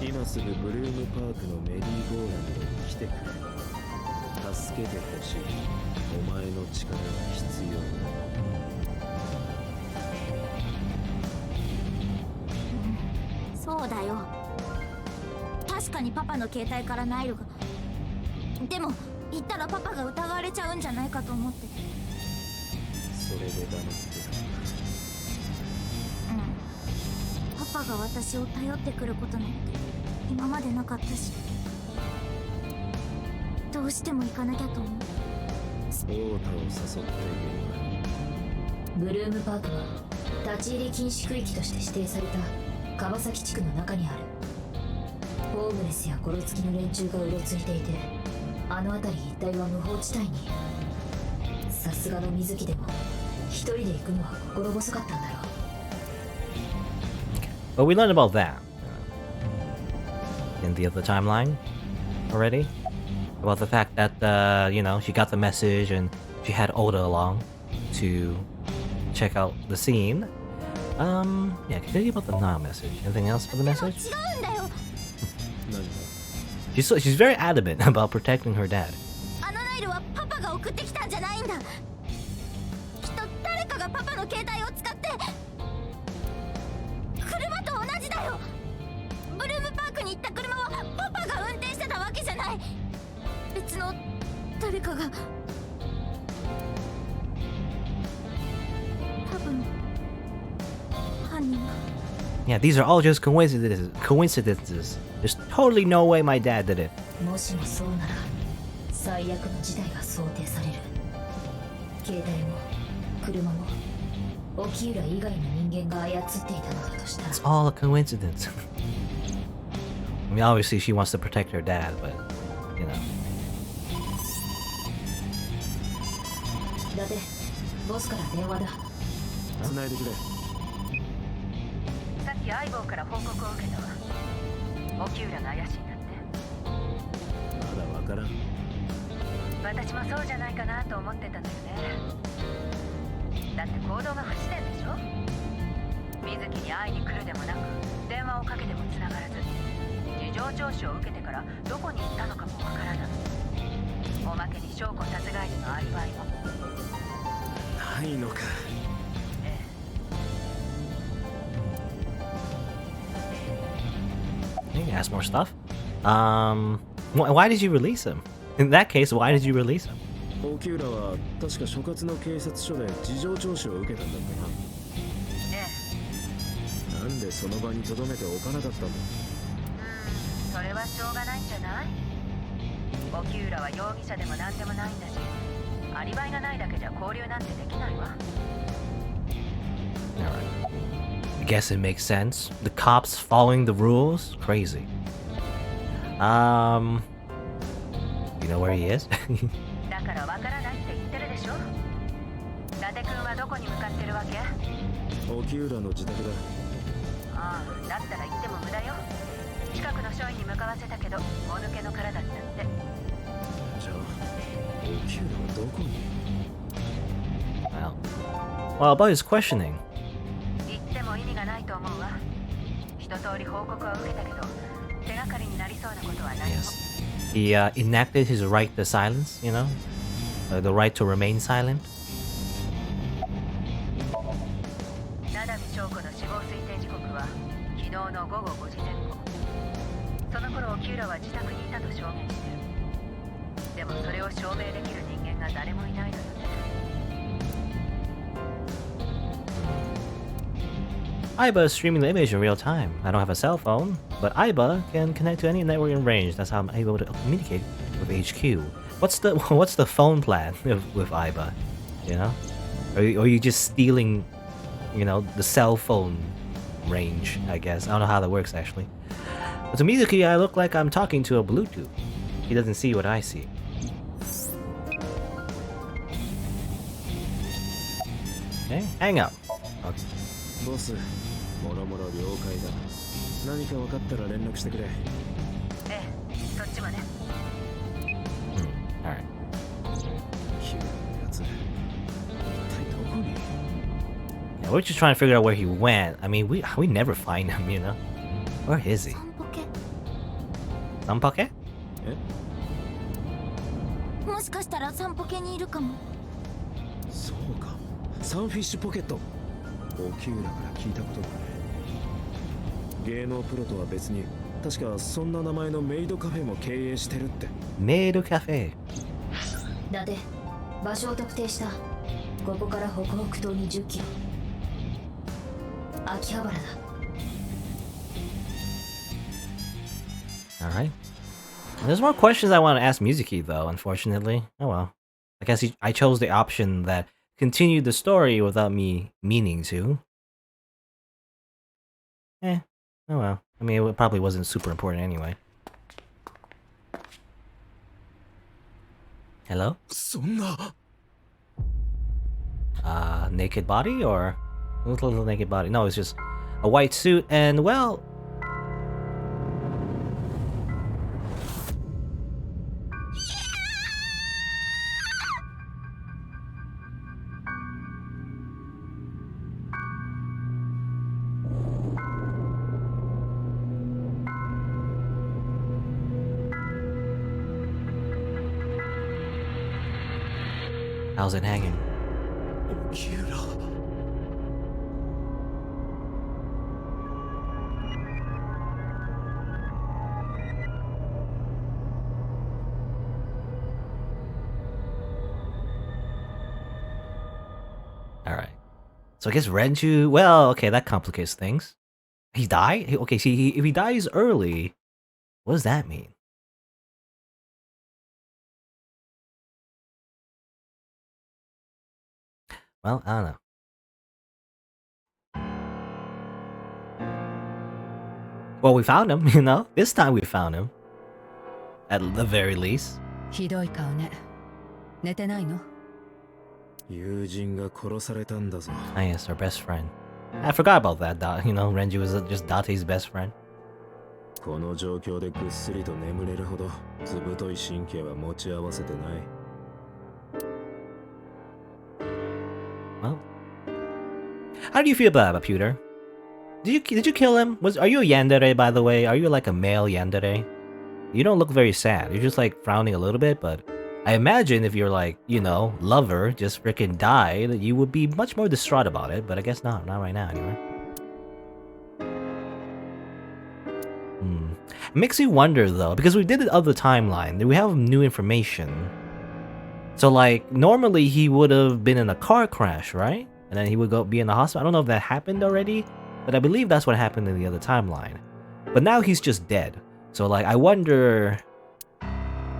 た。今すぐブルームパークのメリーゴーランドに来てくれ。助けてほしい。お前の力が必要だ。そうだよ。確かにパパの携帯からナイルが。でも言ったらパパが疑われちゃうんじゃないかと思って。それで黙ってパパが私を頼ってくることなんて今までなかったし、どうしても行かなきゃと思う。た。太田を誘っている。ブルームパークは立ち入り禁止区域として指定された川崎地区の中にある。ホームレスやゴロつきの連中がうろついていて、あの辺り一帯は無法地帯に。さすがの水木でも一人で行くのは心細かったんだろう。 But we learned about that in the other timeline already. About the fact that, she got the message and she had Oda along to check out the scene. Yeah, continue about the Naya message. Anything else for the message? 違うんだよ。何だ。 She's very adamant about protecting her dad. あのナイルはパパが送ってきたんじゃないんだ。きっと誰かがパパの携帯を使って車と同じだよ。ブルームパークに行った車はパパが運転してたわけじゃない。別の誰かが。多分犯人は。 Yeah, these are all just coincidences. There's totally no way my dad did it. もしもそうなら最悪の事態が想定される。携帯も車も沖浦以外の人間が操っていたのだとしたら。 It's all a coincidence. I mean, obviously she wants to protect her dad, but, だってボスから電話だ。繋いでくれ。さっき相棒から報告を受けたわ。沖浦が怪しいんだって。まだわからん。私もそうじゃないかなと思ってたんだよね。だって行動が不自然でしょ。水木に会いに来るでもなく電話をかけても繋がらず、事情聴取を受けてからどこに行ったのかもわからない。おまけに証拠殺害時のアリバイもないのか。ええ。 You can ask more stuff. Why did you release him? In that case, why did you release him? 沖浦は確か所轄の警察署で事情聴取を受けたんだったええ。な。なんでその場に留めておかなかったんだ。それはしょうがないんじゃない。沖浦は容疑者でも何でもないんだし、アリバイがないだけじゃ交流なんてできないわ。 Alright. I guess it makes sense. The cops following the rules? Crazy. You know where he is? だからわからないって言ってるでしょ。伊達君はどこに向かってるわけ？沖浦の自宅だ。ああ、だったら行っても無駄よ。近くの署員に向かわせたけど、もぬけの殻だったって。じゃあ沖浦はどこに。 Well, about his questioning. 言っても意味がないと思うわ。一通り報告は受けたけど、手がかりになりそうなことはないの。 Yes. He enacted his right to silence, the right to remain silent. 名波翔子の死亡推定時刻は昨日の午後5時前後。その頃沖浦は自宅にいたと証言してる。でもそれを証明できる人間が誰もいないのよね。 Aiba is streaming the image in real time. I don't have a cell phone, but Aiba can connect to any network in range. That's how I'm able to communicate with HQ. What's the what's the phone plan with Aiba? You know, or are you just stealing, you know, the cell phone range? I guess I don't know how that works actually. But to Mizuki, I look like I'm talking to a Bluetooth. He doesn't see what I see. Okay, hang up. Okay. ボス、もろもろ了解だ。何か分かったら連絡してくれ。ええ、そっちまで。All right. 急なやつ。一体どこに？ Yeah, we're just trying to figure out where he went. I mean, we never find him, you know. Where is he? 散歩系 Sanpake? もしかしたら散歩系にいるかも。そうか。サンフィッシュポケット。オキューラから聞いたことがある。芸能プロとは別に、確かそんな名前のメイドカフェも経営してるって。Maid Cafe. だって場所を特定した。ここから北北東に10キロ。秋葉原だ。All right. There's more questions I want to ask Mizuki, though, unfortunately. Oh well. I guess I chose the option that continued the story without me meaning to. Oh well. I mean, it probably wasn't super important anyway. Hello? そんな。Naked body or a little naked body? No, it's just a white suit and well. How's it hanging? オキューラ。Alright. So I guess Renju... Well, okay, that complicates things. He died? Okay, see, if he dies early, what does that mean? Well, I don't know. Well, we found him, you know? This time we found him. At the very least. ひどい顔ね。寝てないの？友人が殺されたんだぞ。 Ah, yes, our best friend. I forgot about that, you know, Renju was just Date's best friend. この状況でぐっすりと眠れるほどずぶとい神経は持ち合わせてない。Well, how do you feel about Pewter? Did you kill him? Are you a yandere, by the way? Are you like a male yandere? You don't look very sad. You're just like frowning a little bit, but I imagine if your like, you know, lover just freaking died, you would be much more distraught about it, but I guess not right now anyway. It makes you wonder though, because we did the other timeline, we have new information. So like, normally he would have been in a car crash, right? And then he would be in the hospital. I don't know if that happened already, but I believe that's what happened in the other timeline. But now he's just dead. So like, I wonder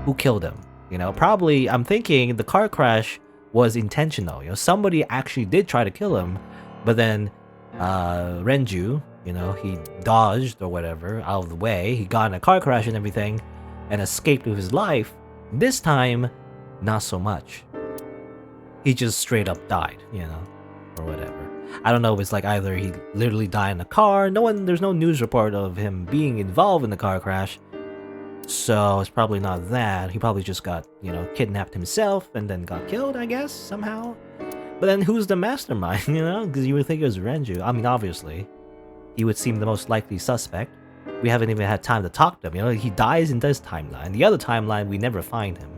who killed him. You know, probably I'm thinking the car crash was intentional. You know, somebody actually did try to kill him, but then Renju, you know, he dodged or whatever out of the way. He got in a car crash and everything and escaped with his life. This time, not so much. He just straight up died, you know, or whatever. I don't know if it's like either he literally died in a car. There's no news report of him being involved in the car crash. So it's probably not that. He probably just got, you know, kidnapped himself and then got killed, I guess, somehow. But then who's the mastermind, you know? Because you would think it was Renju. I mean, obviously, he would seem the most likely suspect. We haven't even had time to talk to him, you know? He dies in this timeline. The other timeline, we never find him.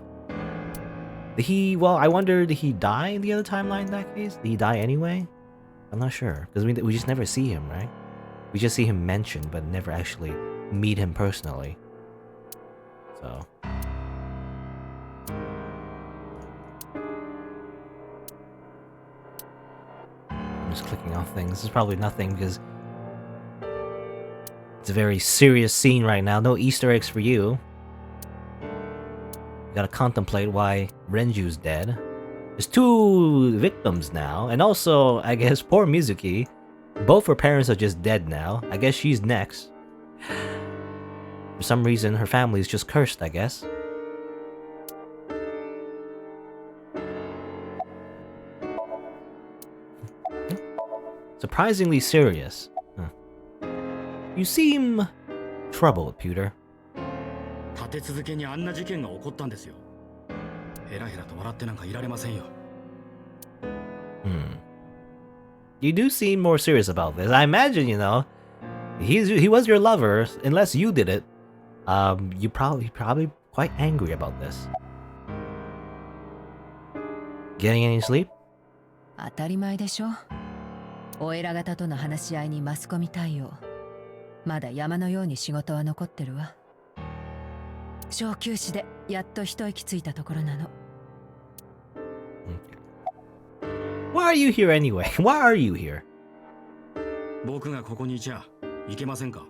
Well, I wonder, did he die in the other timeline in that case? Did he die anyway? I'm not sure. Because we just never see him, right? We just see him mentioned, but never actually meet him personally. So... I'm just clicking on things. This is probably nothing because... it's a very serious scene right now. No Easter eggs for you. You gotta contemplate why Renju's dead. There's two victims now, and also, I guess, poor Mizuki. Both her parents are just dead now. I guess she's next. For some reason, her family is just cursed, I guess. Surprisingly serious. You seem troubled, Pewter. 立て続けにあんな事件が起こったんですよ。ヘラヘラと笑ってなんかいられませんよ。You do seem more serious about this. I imagine, you know, he was your lover. Unless you did it, you probably quite angry about this. Getting any sleep? 当たり前でしょ。お偉方との話し合いにマスコミ対応。まだ山のように仕事は残ってるわ。小休止でやっと一息ついたところなの。Why are you here anyway? Why are you here? 僕がここにいちゃいけませんか？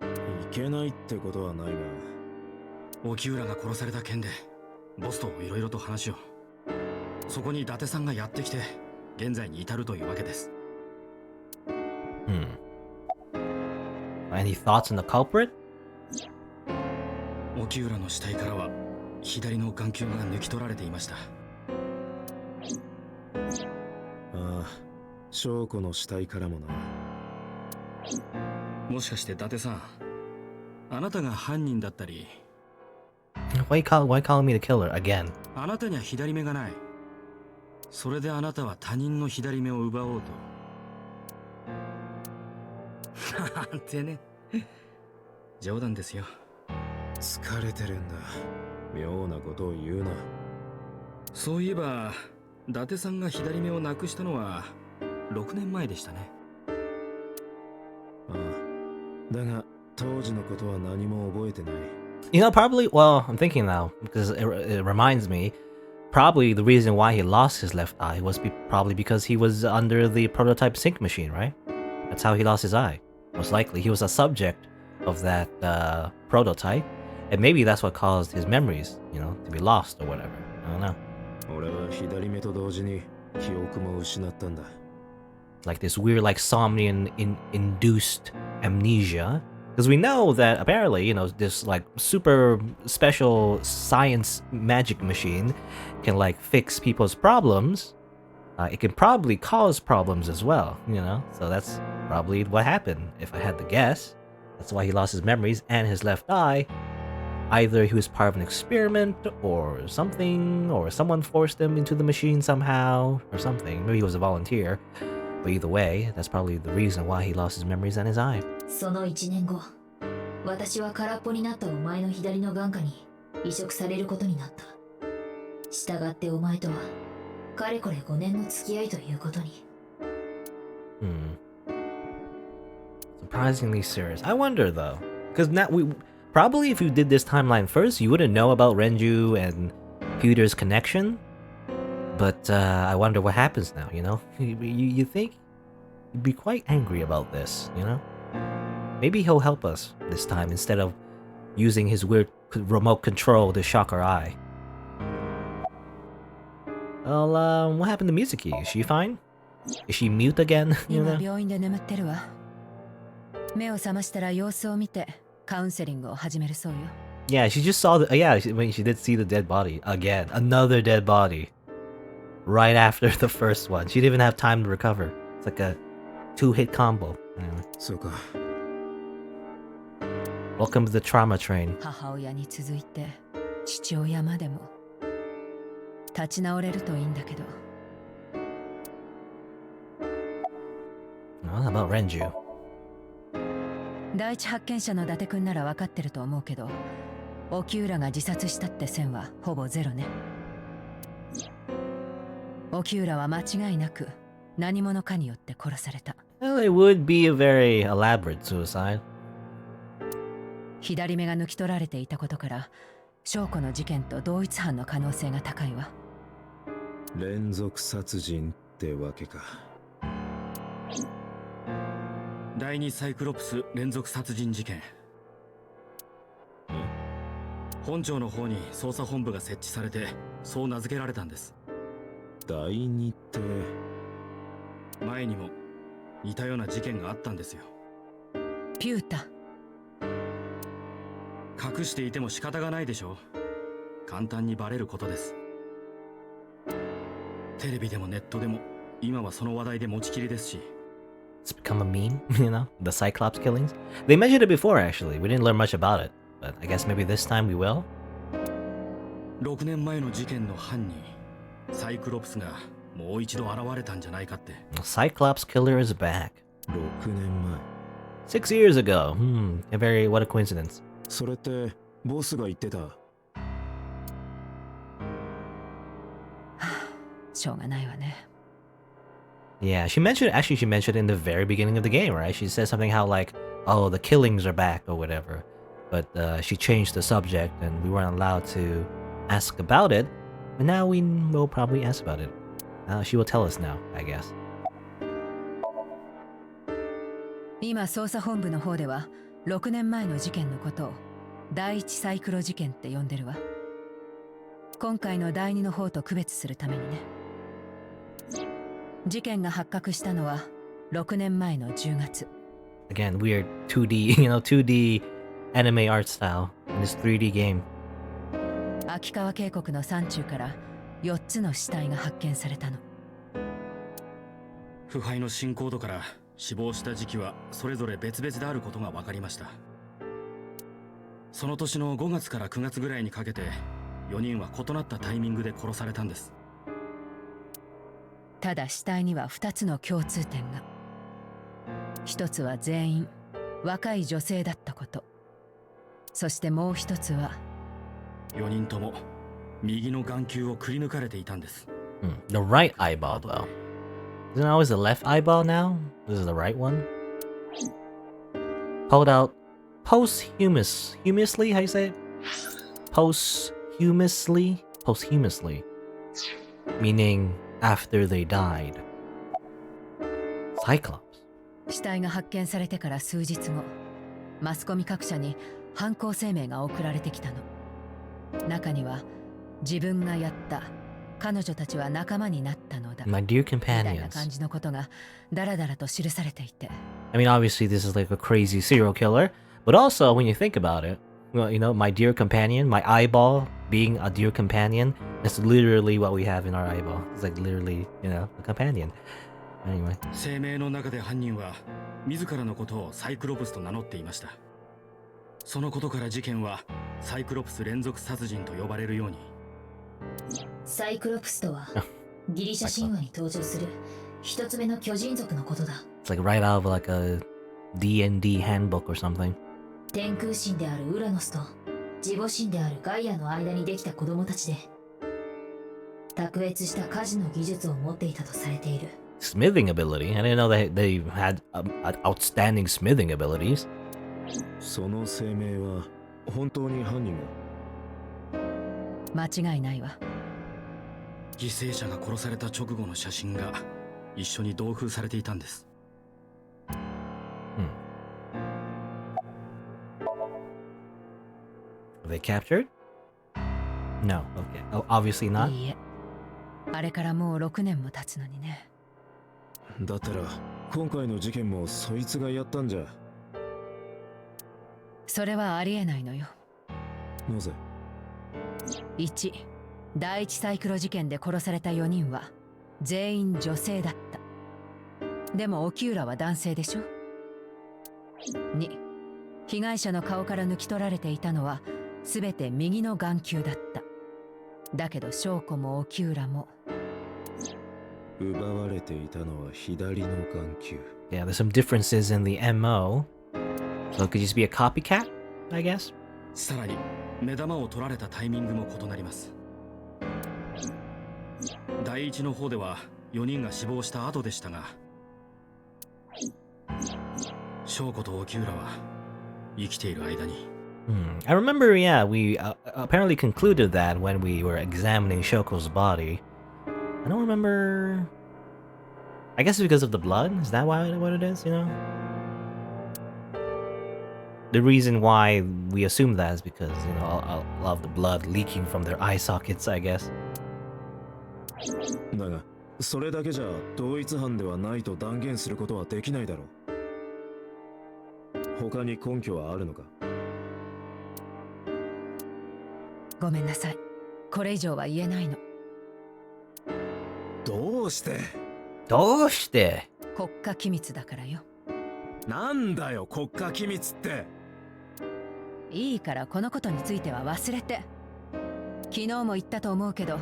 いけないってことはないが、沖浦が殺された件でボスといろいろと話を。そこに伊達さんがやってきて現在に至るというわけです。Any thoughts on the culprit? 沖浦の死体からは左の眼球が抜き取られていました。ああ、翔子の死体からもな。もしかして伊達さん、あなたが犯人だったり。Why calling me the killer again? あなたには左目がない。それであなたは他人の左目を奪おうと。なんてね。冗談ですよ。疲れてるんだ。妙なことを言うな。そういえば、伊達さんが左目をなくしたのは6年前でしたね。ああ、だが当時のことは何も覚えてない。You know, probably, well, I'm thinking now, because it reminds me, probably the reason why he lost his left eye was probably because he was under the prototype sync machine, right? That's how he lost his eye. Most likely, he was a subject of that prototype, and maybe that's what caused his memories, you know, to be lost or whatever. I don't know. 俺は左目と同時に記憶も失ったんだ。Like this weird, like Somnium induced amnesia. Because we know that apparently, you know, this like super special science magic machine can like fix people's problems. It can probably cause problems as well, you know? So that's probably what happened, if I had to guess. That's why he lost his memories and his left eye. Either he was part of an experiment or something, or someone forced him into the machine somehow, or something. Maybe he was a volunteer. But either way, that's probably the reason why he lost his memories and his eye. その1年後、私は空っぽになったお前の左の眼下に移植されることになった。従ってお前とはかれこれ5年の付き合いということに。Surprisingly serious. I wonder though, because now probably if you did this timeline first, you wouldn't know about Renju and Pewter's connection. But I wonder what happens now, you know? You think you'd be quite angry about this, you know? Maybe he'll help us this time instead of using his weird remote control to shock our eye. Well, what happened to Mizuki? Is she fine? Is she mute again? You 今 know? 病院で眠ってるわ。目を覚ましたら様子を見てカウンセリングを始めるそうよ。Yeah, she just saw the. Yeah, she did see the dead body again. Another dead body. Right after the first one. She didn't even have time to recover. It's like a 2-hit combo. Anyway. そうか。 Welcome to the trauma train. 母親に続いて父親までも立ち直れるといいんだけど。What about Renju? 第一発見者の伊達くんなら分かってると思うけど、沖浦が自殺したって線はほぼゼロね。沖浦は間違いなく何者かによって殺された。Well, it would be a very elaborate suicide. 左目が抜き取られていたことから翔子の事件と同一犯の可能性が高いわ。連続殺人ってわけか。第二サイクロプス連続殺人事件。本庁の方に捜査本部が設置されてそう名付けられたんです。第二って。前にも似たような事件があったんですよ。ピュータ。隠していても仕方がないでしょう。簡単にバレることです。テレビでもネットでも今はその話題で持ちきりですし。 It's become a meme, you know, the Cyclops killings. They mentioned it before, actually. We didn't learn much about it, but I guess maybe this time we will. 6年前の事件の犯人サイクロプスがもう一度現れたんじゃないかって。 The Cyclops killer is back. 6年前。 6 years ago. What a coincidence. それってボスが言ってた。しょうがないわね。 Yeah, she mentioned it in the very beginning of the game, right? She said something how like, oh, the killings are back or whatever. But she changed the subject and we weren't allowed to ask about it. But now we will probably ask about it. She will tell us now, I guess. 今捜査本部の方では6年前の事件のことを第一サイクロ事件って呼んでるわ。今回の第二の方と区別するためにね。事件が発覚したのは6年前の10月。 Again, weird 2D, 2D anime art style in this 3D game. 秋川渓谷の山中から4つの死体が発見されたの。腐敗の進行度から死亡した時期はそれぞれ別々であることが分かりました。その年の5月から9月ぐらいにかけて4人は異なったタイミングで殺されたんです。ただ死体には2つの共通点が。一つは全員若い女性だったこと。そしてもう一つは4人とも右の眼球をくり抜かれていたんです。The right eyeball, though. Isn't it always the left eyeball now? This is the right one. Pulled out posthumously, how you say it? Posthumously? Meaning after they died. Cyclops. 死体が発見されてから数日後、マスコミ各社に犯行声明が送られてきたの。中には自分がやった、彼女たちは仲間になったのだ、 My dear みたいな companions. 感じのことがだらだらと記されていて。 I mean, obviously this is like a crazy serial killer, but also when you think about it, well, my dear companion, my eyeball being a dear companion, that's literally what we have in our eyeball. It's like literally, a companion. Anyway. 声明の中で犯人は自らのことをサイクロプスと名乗っていました。そのことから事件はサイクロプス連続殺人と呼ばれるように。サイクロプスとはギリシャ神話に登場する一つ目の巨人族のことだ。 It's like right out of like a D&D handbook or something. 天空神であるウラノスと自母神であるガイアの間にできた子供たちで卓越した家事の技術を持っていたとされている。 Smithing ability? I didn't know that they had outstanding smithing abilities. その声明は本当に犯人が。間違いないわ。犠牲者が殺された直後の写真が一緒に同封されていたんです。Were they captured? No. Okay. Oh, obviously not. いいえ、あれからもう6年も経つのにね。だったら今回の事件もそいつがやったんじゃ。それはありえないのよ。なぜ？ 1、第一サイクロ事件で殺された4人は全員女性だった。でも沖浦は男性でしょ。2、被害者の顔から抜き取られていたのは全て右の眼球だった。だけど証拠も沖浦も奪われていたのは左の眼球。 Yeah, there's some differences in the MO. So it could just be a copycat, I guess. さらに目玉を取られたタイミングも異なります。第一の方では4人が死亡した後でしたが、翔子と沖浦は生きている間に。I remember, yeah, we apparently concluded that when we were examining Shoko's body. I don't remember. I guess it's because of the blood. Is that what it is? the reason why we assume that is because, you know, a lot of the blood leaking from their eye sockets, I guess. だがそれだけじゃ同一犯ではないと断言することはできないだろう。他に根拠はあるのか。ごめんなさい。これ以上は言えないの。どうして？どうして？国家機密だからよ。なんだよ国家機密って。いいからこのことについては忘れて。昨日も言ったと思うけど、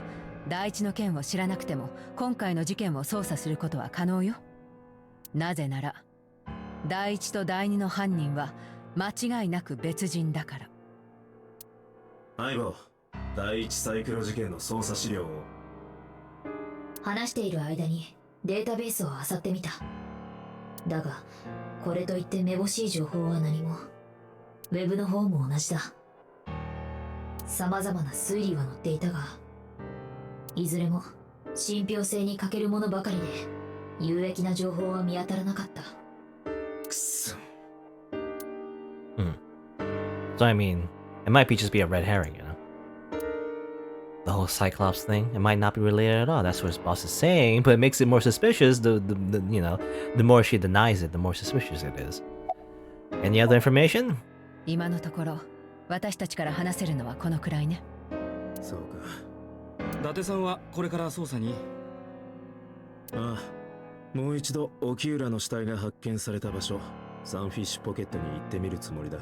第一の件を知らなくても今回の事件を捜査することは可能よ。なぜなら第一と第二の犯人は間違いなく別人だから。相棒、第一サイクロ事件の捜査資料を。話している間にデータベースを漁ってみた。だがこれといってめぼしい情報は何も。ウェブの方も同じだ。様々な推理は載っていたが、いずれも信憑性に欠けるものばかりで有益な情報は見当たらなかった。くそ。So I mean, it might just be a red herring, you know? The whole Cyclops thing, it might not be related at all. That's what his boss is saying, but it makes it more suspicious. The you know, the more she denies it, the more suspicious it is. Any other information? 今のところ私たちから話せるのはこのくらいね。そうか。伊達さんはこれから捜査に？ああ、もう一度沖浦の死体が発見された場所、サンフィッシュポケットに行ってみるつもりだ。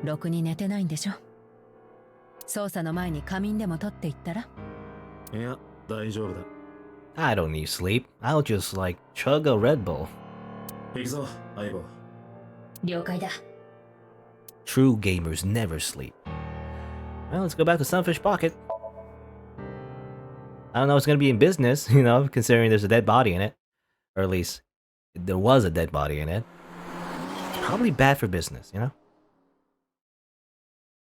ろくに寝てないんでしょ。捜査の前に仮眠でも取っていったら？いや、大丈夫だ。I don't need sleep. I'll just like chug a Red Bull. 行くぞ、相棒。了解だ。True gamers never sleep. Well, let's go back to Sunfish Pocket. I don't know if it's gonna be in business, you know, considering there's a dead body in it. Or at least, there was a dead body in it. Probably bad for business, you know?